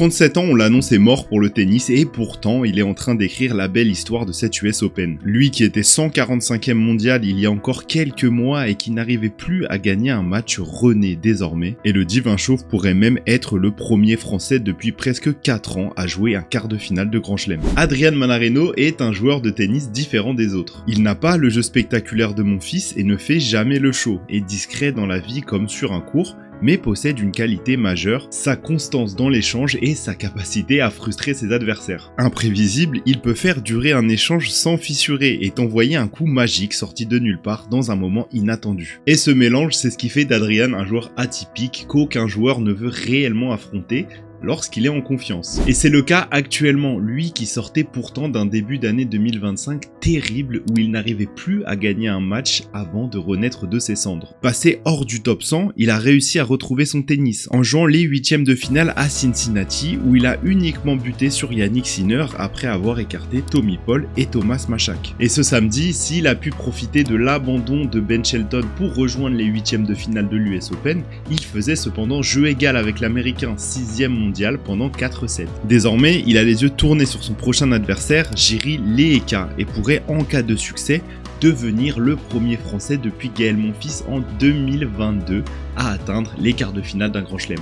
37 ans, on l'annonce est mort pour le tennis et pourtant il est en train d'écrire la belle histoire de cette US Open. Lui qui était 145e mondial il y a encore quelques mois et qui n'arrivait plus à gagner un match renaît désormais. Et le divin chauve pourrait même être le premier français depuis presque 4 ans à jouer un quart de finale de Grand Chelem. Adrián Manarino est un joueur de tennis différent des autres. Il n'a pas le jeu spectaculaire de mon fils et ne fait jamais le show, est discret dans la vie comme sur un court, mais possède une qualité majeure, sa constance dans l'échange et sa capacité à frustrer ses adversaires. Imprévisible, il peut faire durer un échange sans fissurer et t'envoyer un coup magique sorti de nulle part dans un moment inattendu. Et ce mélange, c'est ce qui fait d'Adrián un joueur atypique qu'aucun joueur ne veut réellement affronter lorsqu'il est en confiance. Et c'est le cas actuellement, lui qui sortait pourtant d'un début d'année 2025 terrible où il n'arrivait plus à gagner un match avant de renaître de ses cendres. Passé hors du top 100, il a réussi à retrouver son tennis en jouant les 8e de finale à Cincinnati où il a uniquement buté sur Yannick Sinner après avoir écarté Tommy Paul et Thomas Machak. Et ce samedi, s'il a pu profiter de l'abandon de Ben Shelton pour rejoindre les 8e de finale de l'US Open, il faisait cependant jeu égal avec l'américain 6e mondial pendant 4 sets. Désormais, il a les yeux tournés sur son prochain adversaire, Jiří Lehecka, et pourrait, en cas de succès, devenir le premier français depuis Gaël Monfils en 2022 à atteindre les quarts de finale d'un Grand Chelem.